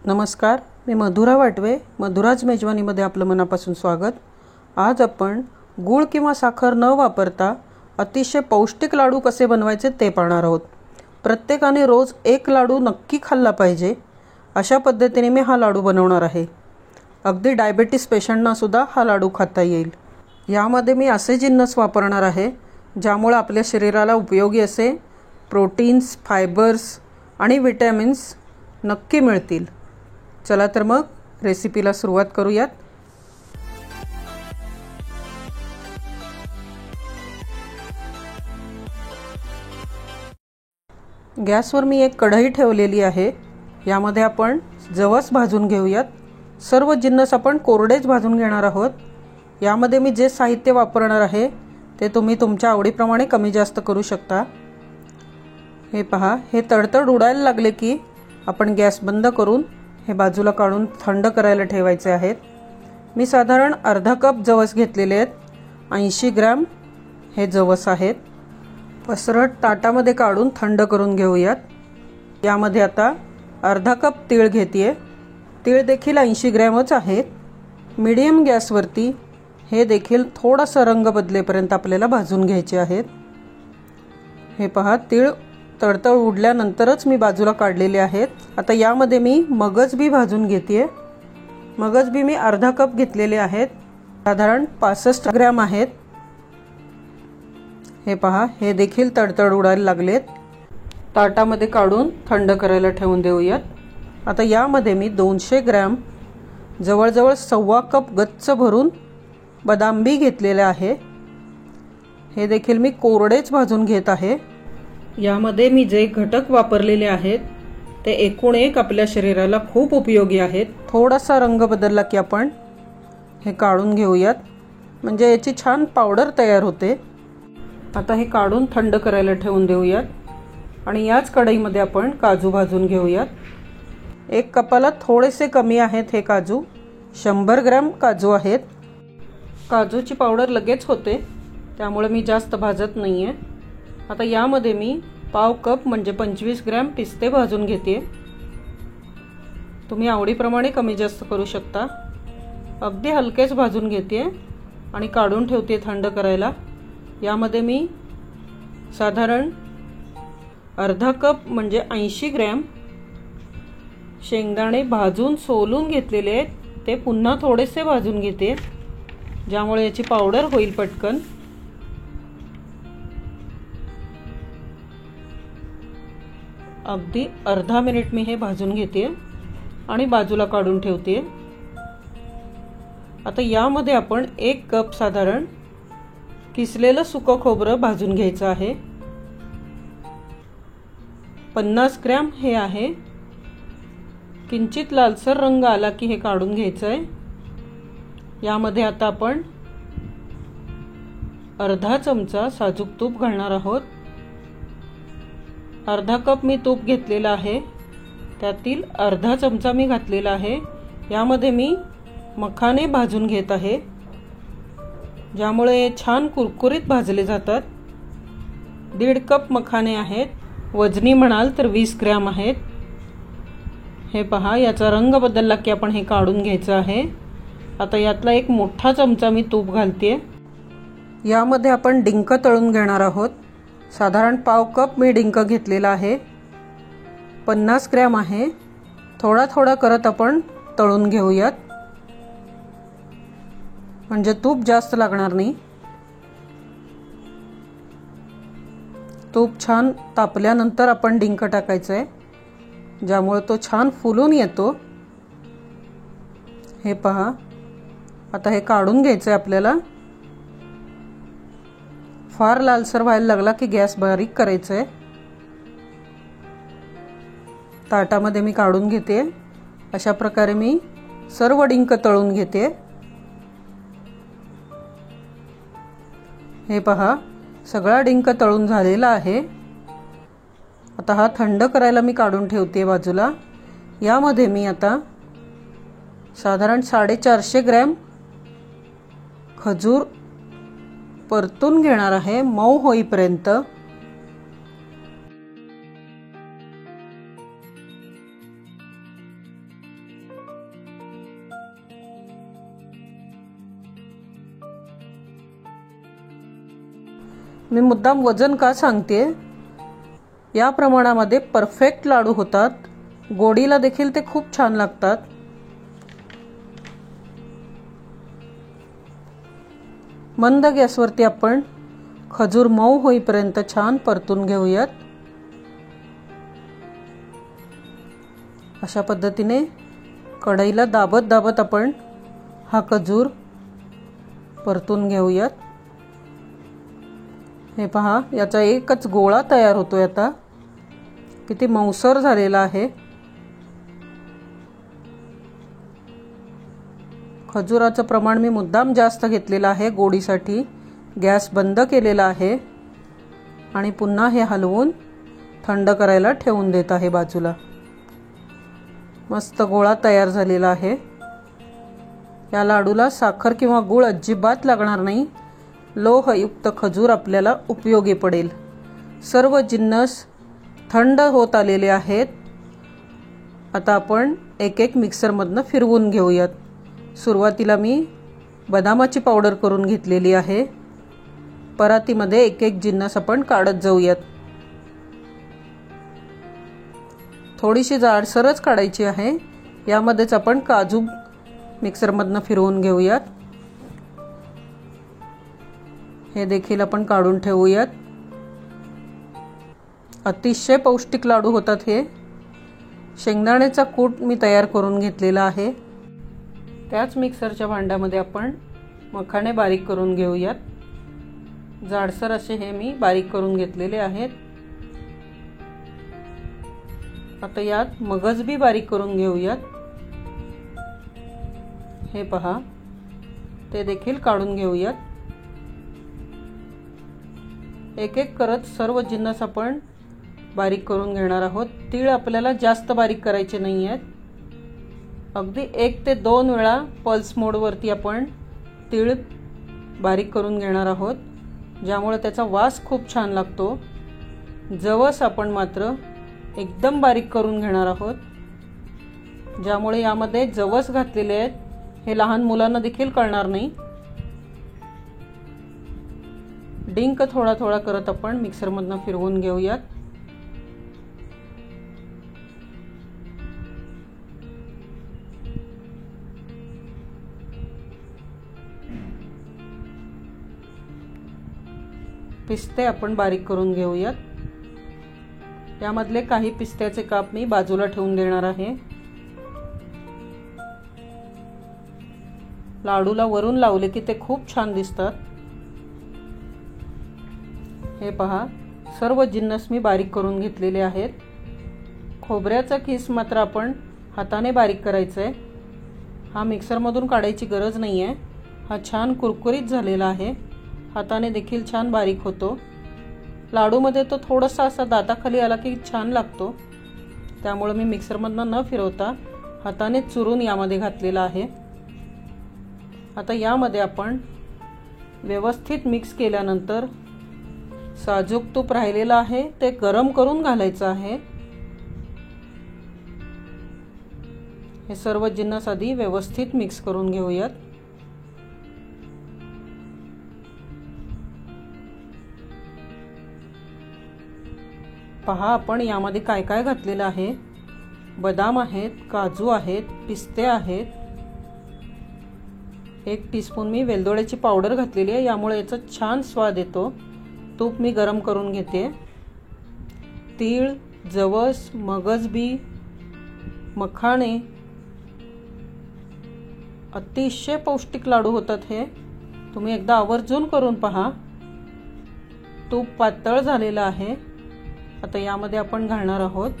नमस्कार, मी मधुरा वाटवे. मधुराज मेजवानीमध्ये आपलं मनापासून स्वागत. आज आपण गूळ किंवा साखर न वापरता अतिशय पौष्टिक लाडू कसे बनवायचे ते पाहणार आहोत. प्रत्येकाने रोज एक लाडू नक्की खाल्ला पाहिजे, अशा पद्धतीने मी हा लाडू बनवणार आहे. अगदी डायबिटीस पेशंटनासुद्धा हा लाडू खाता येईल. यामध्ये मी असे जिन्नस वापरणार आहे ज्यामुळे आपल्या शरीराला उपयोगी असे प्रोटीन्स, फायबर्स आणि विटॅमिन्स नक्की मिळतील. चला तर मग रेसिपीला सुरुवात करूयात. गॅसवर मी एक कढई ठेवलेली आहे. यामध्ये आपण जवस भाजून घेऊयात. सर्व जिन्नस आपण कोरडेच भाजून घेणार आहोत. यामध्ये मी जे साहित्य वापरणार आहे ते तुम्ही तुमच्या आवडीप्रमाणे कमी जास्त करू शकता. हे पहा, हे तडतड उडायला लागले की आपण गॅस बंद करून हे बाजूला काढून थंड करायला ठेवायचे आहेत. मी साधारण अर्धा कप जवस घेतलेले आहेत. 80 ग्रॅम हे जवस आहेत. पसरट ताटामध्ये काढून थंड करून घेऊयात. यामध्ये आता अर्धा कप तीळ घेते. तीळ देखील 80 ग्रॅमच आहेत. मीडियम गॅसवरती हे देखील थोडासा रंग बदलेपर्यंत आपल्याला भाजून घ्यायचे आहेत. हे पहा, तीळ तडतड उडल्यानंतरच मी बाजूला काढलेले आहेत. आता यामध्ये मी मगज बी भाजून घेते. मगज बी मी अर्धा कप घेतलेले आहेत. साधारण 65 ग्रॅम आहेत. हे पहा, हे देखील तडतड उडायला लागलेत. ताटामध्ये काढून थंड करायला ठेवून देऊयात. आता यामध्ये मी 200 ग्रॅम जवळजवळ 1.25 कप गच्च भरून बदाम बी घेतलेले आहे. हे देखील मी कोरडेच भाजून घेत आहे. यामध्ये मी जे घटक वापरलेले आहेत ते एकूण एक आपल्या शरीराला खूप उपयोगी आहेत. थोडासा रंग बदलला की आपण हे काढून घेऊयात, म्हणजे याची छान पावडर तयार होते. आता हे काढून थंड करायला ठेवून देऊयात. आणि याच कढईमध्ये आपण काजू भाजून घेऊयात. 1 कपाला थोडेसे कमी आहेत हे काजू. 100 ग्रॅम काजू आहेत. काजूची पावडर लगेच होते, त्यामुळे मी जास्त भाजत नाही आहे. आता यामध्ये मी 1/2 कप म्हणजे 25 ग्रॅम पिस्ते भाजून घेते. तुम्ही आवडीप्रमाणे कमी जास्त करू शकता. अगदी हलकेच भाजून घेते आणि काढून ठेवते थंड करायला. यामध्ये मी साधारण अर्धा कप म्हणजे 80 ग्रॅम शेंगदाणे भाजून सोलून घेतलेले आहेत. ते पुन्हा थोडेसे भाजून घेते, ज्यामुळे याची पावडर होईल पटकन. अगदी अर्धा मिनिट मी हे भाजून घेते आणि बाजूला काढून ठेवते. आता यामध्ये आपण 1 कप साधारण किसलेलं सुकं खोबरं भाजून घ्यायचं आहे. 50 ग्रॅम हे आहे. किंचित लालसर रंग आला की हे काढून घ्यायचं आहे. यामध्ये आता आपण अर्धा चमचा साजूक तूप घालणार आहोत. अर्धा कप मी तूप घेतलेला आहे, त्यातील अर्धा चमचा मी घातलेला आहे. यामध्ये मी मखाने भाजून घेत आहे, ज्यामुळे छान कुरकुरीत भाजले जातात. 1.5 कप मखाने आहेत. वजनी म्हणाल तर 20 ग्रॅम आहेत. हे पहा, याचा रंग बदलला की आपण हे काढून घ्यायचं आहे. आता यातला 1 मोठा चमचा मी तूप घालते. यामध्ये आपण डिंक तळून घेणार आहोत. साधारण 1/2 कप मी डिंक घेतलेला आहे. 50 ग्रॅम आहे. थोडा थोडा करत आपण तळून घेऊयात, म्हणजे तूप जास्त लागणार नाही. तूप छान तापल्यानंतर आपण डिंक टाकायचं आहे, ज्यामुळे तो छान फुलून येतो. हे पहा, आता हे काढून घ्यायचं आहे आपल्याला. फार लालसर व्हायला लागला की गॅस बारीक करायचं आहे. ताटामध्ये मी काढून घेते. अशा प्रकारे मी सर्व डिंक तळून घेते. हे पहा, सगळा डिंक तळून झालेला आहे. आता हा थंड करायला मी काढून ठेवते बाजूला. यामध्ये मी आता साधारण 450 ग्रॅम खजूर परतून घेणार आहे मऊ होईपर्यंत. मी मुद्दाम वजन का सांगते, या प्रमाणामध्ये परफेक्ट लाडू होतात, गोडीला देखील ते खूप छान लागतात। मंद गॅसवरती आपण खजूर मऊ होईपर्यंत छान परतून घेऊयात। अशा पद्धतीने कढईला दाबत दाबत आपण हा खजूर परतून घेऊयात। हे पहा, याचा एकच गोळा तयार होतोय आता, किती मऊसर झालेला आहे। खजुराचं प्रमाण मी मुद्दाम जास्त घेतलेलं आहे गोडीसाठी। गॅस बंद केलेला आहे आणि पुन्हा हे हलवून थंड करायला ठेवून देत आहे बाजूला। मस्त गोळा तयार झालेला आहे। या लाडूला साखर किंवा गूळ अजिबात लागणार नाही। लोहयुक्त खजूर आपल्याला उपयोगी पडेल। सर्व जिन्नस थंड होत आलेले आहेत। आता आपण एक एक मिक्सरमधनं फिरवून घेऊयात। सुरुवातीला मी बदामाची पावडर करून घेतलेली आहे। परातीमध्ये एक एक जिन्नस आपण काढत जाऊयात। थोडीशी जाडसरच काढायची आहे। यामध्येच आपण काजू मिक्सरमधनं फिरवून घेऊयात। हे देखील आपण काढून ठेवूयात। अतिशय पौष्टिक लाडू होतात हे। शेंगदाण्याचा कूट मी तयार करून घेतलेला आहे। त्याच मिक्सरच्या भांड्यामध्ये आपण मखाणे बारीक करून घेऊयात। जाडसर असे हे मी बारीक करून घेतलेले आहेत। आता यात मगज बी बारीक करून घेऊयात। हे पहा, ते देखील काढून घेऊयात। एक एक करत सर्व जिन्नस आपण बारीक करून घेणार आहोत। तीळ आपल्याला जास्त बारीक करायचे नाही आहेत। अगदी 1 ते 2 वेळा पल्स मोडवरती आपण तीळ बारीक करून घेणार आहोत, ज्यामुळे त्याचा वास खूप छान लागतो। जवस आपण मात्र एकदम बारीक करून घेणार आहोत, ज्यामुळे यामध्ये जवस घातलेले आहेत हे लहान मुलांना देखील कळणार नाही। डिंक थोडा थोडा करत आपण मिक्सरमधनं फिरवून घेऊयात। पिस्ते आपण बारीक करून घेऊयात। यामधले काही पिस्त्याचे काप मी बाजूला ठेवून देणार आहे। लाडूला वरून लावले की ते खूप छान दिसतात। हे पहा, सर्व जिन्नस मी बारीक करून घेतलेले आहेत। खोबऱ्याचा खीस मात्र आपण हाताने बारीक करायचा आहे। हा मिक्सरमधून काढायची गरज नाही आहे। हा छान कुरकुरीत झालेला आहे। हाताने देखील छान बारीक होतो। लाडूमध्ये तो थोडासा असा दाताखाली आला की छान लागतो, त्यामुळे मी मिक्सरमधनं न फिरवता हाताने चुरून यामध्ये घातलेला आहे। आता यामध्ये आपण व्यवस्थित मिक्स केल्यानंतर साजूक तूप राहिलेलं आहे ते गरम करून घालायचं आहे। हे सर्व जिन्नस आधी व्यवस्थित मिक्स करून घेऊयात। पहा, आपण यामध्ये काय काय घातलेलं आहे। बदाम आहेत, काजू आहेत, पिस्ते आहेत। 1 टीस्पून मी वेलदोड्याची पावडर घातलेली आहे, यामुळे याचा छान स्वाद येतो। तूप मी गरम करून घेते। तीळ, जवस, मगज बी, मखाणे, अतिशय पौष्टिक लाडू होतात हे। तुम्ही एकदा आवर्जून करून पहा। तूप पातळ झालेलं आहे। आता यामध्ये आपण घालणार आहोत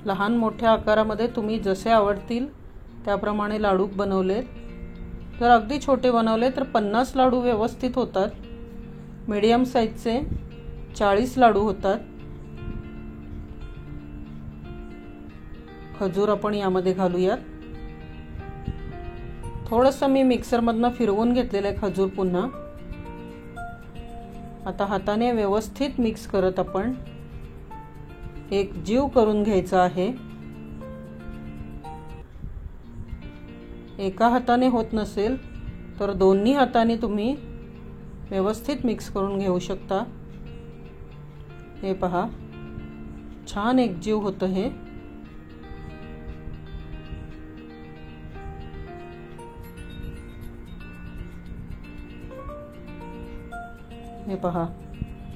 लहान मोठ्या आकारामध्ये तुम्ही जसे आवडतील त्याप्रमाणे लाडू बनवलेत। जर अगदी छोटे बनवले तर 50 लाडू व्यवस्थित होतात। मीडियम साइजचे 40 लाडू होतात। खजूर आपण यामध्ये घालूयात। थोडंसं मी मिक्सरमधनं फिरवून घेतलेलं आहे खजूर पुन्हा। आता हाताने व्यवस्थित मिक्स करत आपण एक जीव करून घ्यायचा आहे। एका हाताने होत नसेल तर दोन्ही हाताने तुम्ही व्यवस्थित मिक्स करून घेऊ शकता। हे पहा, छान एकजीव होतं हे। हे पहा,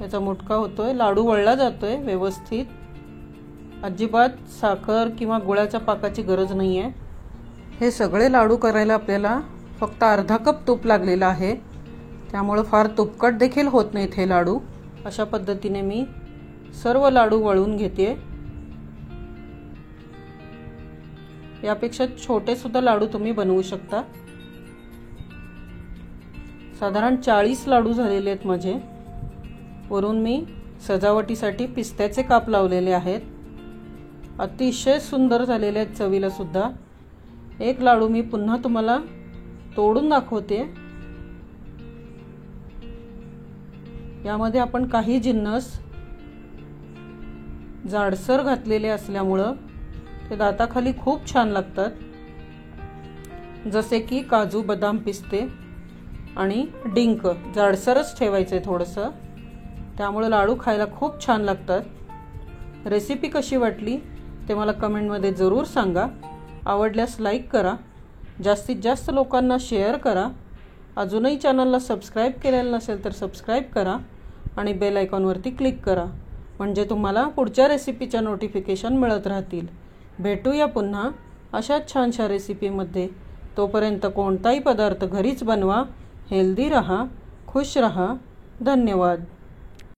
याचा मुटका होतोय, लाडू वळला जातोय व्यवस्थित। अजिबात साखर किंवा गुळाच्या पाकाची गरज नाही आहे। हे सगळे लाडू करायला आपल्याला फक्त अर्धा कप तूप लागलेला आहे, त्यामुळे फार तुपकट देखील होत नाहीत हे लाडू। अशा पद्धतीने मी सर्व लाडू वळून घेते। यापेक्षा छोटे सुद्धा लाडू तुम्ही बनवू शकता। साधारण 40 लाडू झालेले आहेत माझे। वरून मी सजावटीसाठी पिस्त्याचे काप लावलेले आहेत, अतिशय सुंदर झालेले आहेत चवीला सुद्धा। एक लाडू मी पुन्हा तुम्हाला तोडून दाखवते। यामध्ये आपण काही जिन्नस जाडसर घातलेले असल्यामुळे ते दाताखाली खूप छान लागतात, जसे की काजू, बदाम, पिस्ते आणि डिंक जाडसरच ठेवायचे थोडंसं, त्यामुळे लाडू खायला खूप छान लागतात। रेसिपी कशी वाटली ते मला कमेंटमध्ये जरूर सांगा। आवडल्यास लाईक करा, जास्तीत जास्त लोकांना शेअर करा। अजूनही चॅनलला सबस्क्राईब केलेलं नसेल तर सबस्क्राईब करा आणि बेल आयकॉनवरती क्लिक करा, म्हणजे तुम्हाला पुढच्या रेसिपीच्या नोटिफिकेशन मिळत राहतील। भेटूया पुन्हा अशाच छानशा रेसिपीमध्ये। तोपर्यंत कोणताही पदार्थ घरीच बनवा, हेल्दी रहा, खुश रहा। धन्यवाद।